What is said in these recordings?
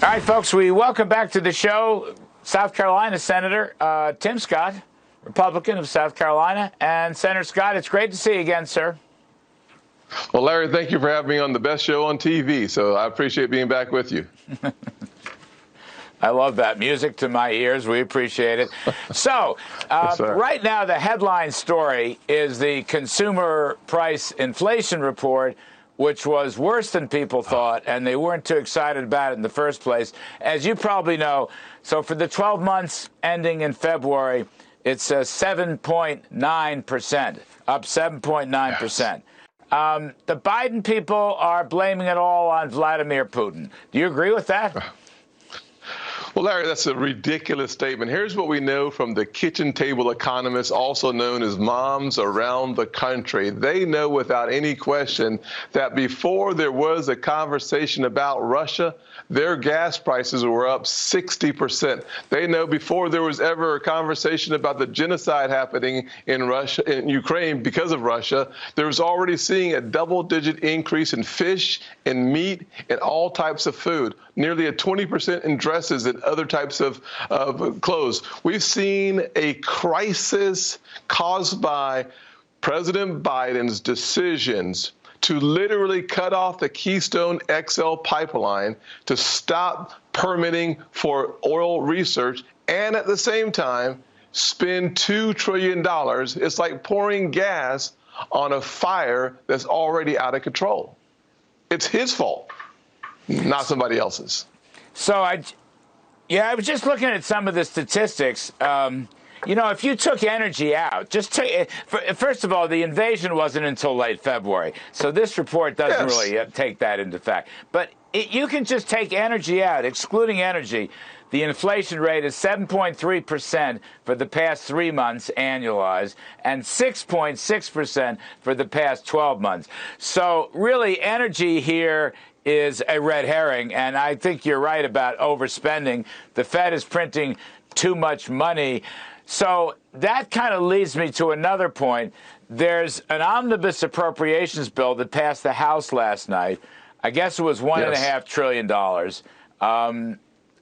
All right, folks, we welcome back to the show South Carolina Senator Tim Scott, Republican of South Carolina. And Senator Scott, it's great to see you again, sir. Well, Larry, thank you for having me on the best show on TV. So I appreciate being back with you. I love that. Music to my ears. We appreciate it. So Yes, right now, the headline story is the consumer price inflation report, which was worse than people thought, and they weren't too excited about it in the first place. As you probably know, so for the 12 months ending in February, it's 7.9%, up 7.9%. The Biden people are blaming it all on Vladimir Putin. Do you agree with that? Well, Larry, that's a ridiculous statement. Here's what we know from the kitchen table economists, also known as moms around the country. They know without any question that before there was a conversation about Russia, their gas prices were up 60%. They know before there was ever a conversation about the genocide happening in Russia, in Ukraine because of Russia, there was already seeing a double-digit increase in fish and meat and all types of food, nearly a 20% in dresses and other types of clothes. We've seen a crisis caused by President Biden's decisions to literally cut off the Keystone XL pipeline to stop permitting for oil research and at the same time spend $2 trillion. It's like pouring gas on a fire that's already out of control. It's his fault, not somebody else's. So I was just looking at some of the statistics. You know, if you took energy out, first of all, the invasion wasn't until late February. So this report doesn't really take that into fact. But you can just take energy out, excluding energy. The inflation rate is 7.3% for the past 3 months annualized and 6.6% for the past 12 months. So really, energy here is a red herring, and I think you're right about overspending. The Fed is printing too much money. So that kind of leads me to another point. There's an omnibus appropriations bill that passed the House last night. I guess it was $1.5 trillion.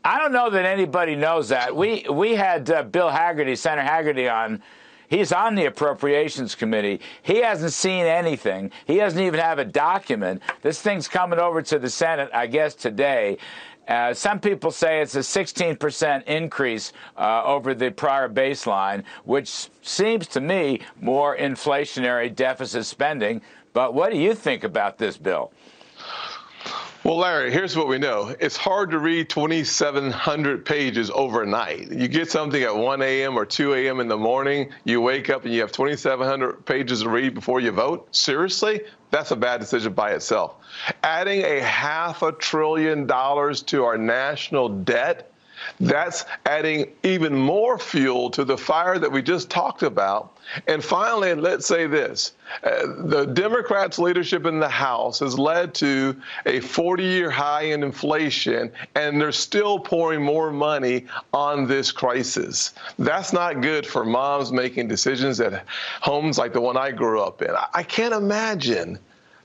I don't know that anybody knows that. We had Bill Hagerty, Senator Hagerty, on. He's on the Appropriations Committee. He hasn't seen anything. He doesn't even have a document. This thing's coming over to the Senate, I guess, today. Some people say it's a 16% increase over the prior baseline, which seems to me more inflationary deficit spending. But what do you think about this bill? Well, Larry, here's what we know. It's hard to read 2,700 pages overnight. You get something at 1 a.m. or 2 a.m. in the morning, you wake up and you have 2,700 pages to read before you vote? Seriously? That's a bad decision by itself. Adding $500 billion to our national debt, that's adding even more fuel to the fire that we just talked about. And finally, let's say this. The Democrats' leadership in the House has led to a 40-year high in inflation, and they're still pouring more money on this crisis. That's not good for moms making decisions at homes like the one I grew up in. I can't imagine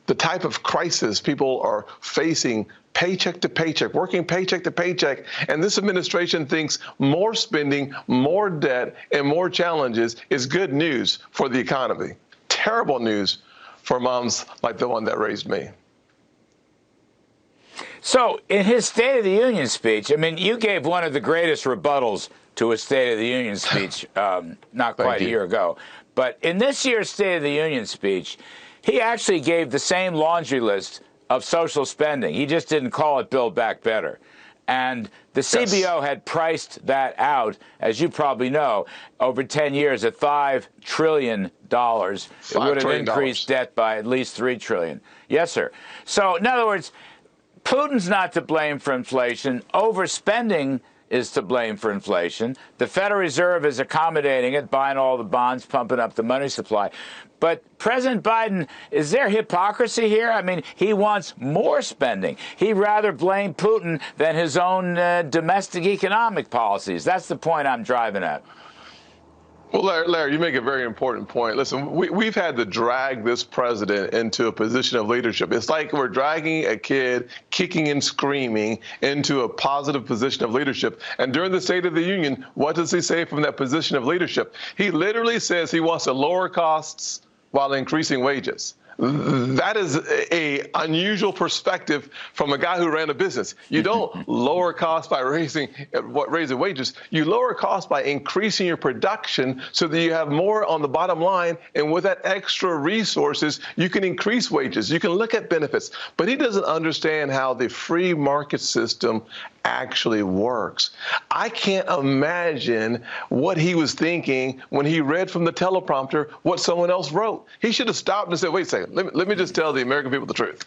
the type of crisis people are facing paycheck to paycheck, working paycheck to paycheck. And this administration thinks more spending, more debt, and more challenges is good news for the economy. Terrible news for moms like the one that raised me. So in his State of the Union speech, I mean, you gave one of the greatest rebuttals to a State of the Union speech not quite a year ago. But in this year's State of the Union speech, he actually gave the same laundry list of social spending. He just didn't call it Build Back Better. And the CBO had priced that out, as you probably know, over 10 years at $5 trillion. It would have increased debt by at least $3 trillion. Yes, sir. So, in other words, Putin's not to blame for inflation. Overspending is to blame for inflation. The Federal Reserve is accommodating it, buying all the bonds, pumping up the money supply. But President Biden, is there hypocrisy here? I mean, he wants more spending. He'd rather blame Putin than his own domestic economic policies. That's the point I'm driving at. Well, Larry, you make a very important point. Listen, we've had to drag this president into a position of leadership. It's like we're dragging a kid kicking and screaming into a positive position of leadership. And during the State of the Union, what does he say from that position of leadership? He literally says he wants to lower costs while increasing wages. That is a unusual perspective from a guy who ran a business. You don't lower costs by raising wages. You lower costs by increasing your production so that you have more on the bottom line. And with that extra resources, you can increase wages. You can look at benefits. But he doesn't understand how the free market system actually works. I can't imagine what he was thinking when he read from the teleprompter what someone else wrote. He should have stopped and said, wait a second, let me just tell the American people the truth.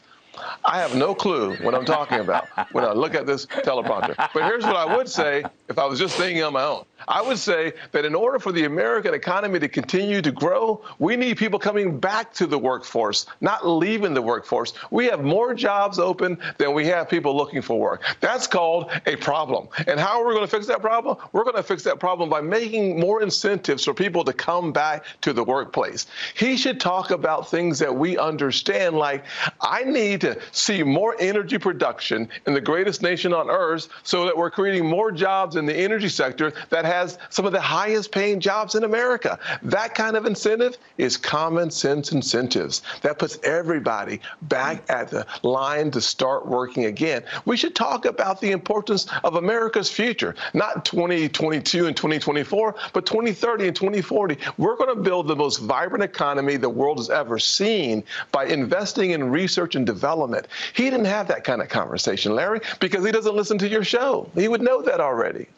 I have no clue what I'm talking about when I look at this teleprompter. But here's what I would say if I was just thinking on my own. I would say that in order for the American economy to continue to grow, we need people coming back to the workforce, not leaving the workforce. We have more jobs open than we have people looking for work. That's called a problem. And how are we going to fix that problem? We're going to fix that problem by making more incentives for people to come back to the workplace. He should talk about things that we understand, like, I need to see more energy production in the greatest nation on earth so that we're creating more jobs in the energy sector that has some of the highest paying jobs in America. That kind of incentive is common sense incentives. That puts everybody back at the line to start working again. We should talk about the importance of America's future, not 2022 and 2024, but 2030 and 2040. We're going to build the most vibrant economy the world has ever seen by investing in research and development. He didn't have that kind of conversation, Larry, because he doesn't listen to your show. He would know that already.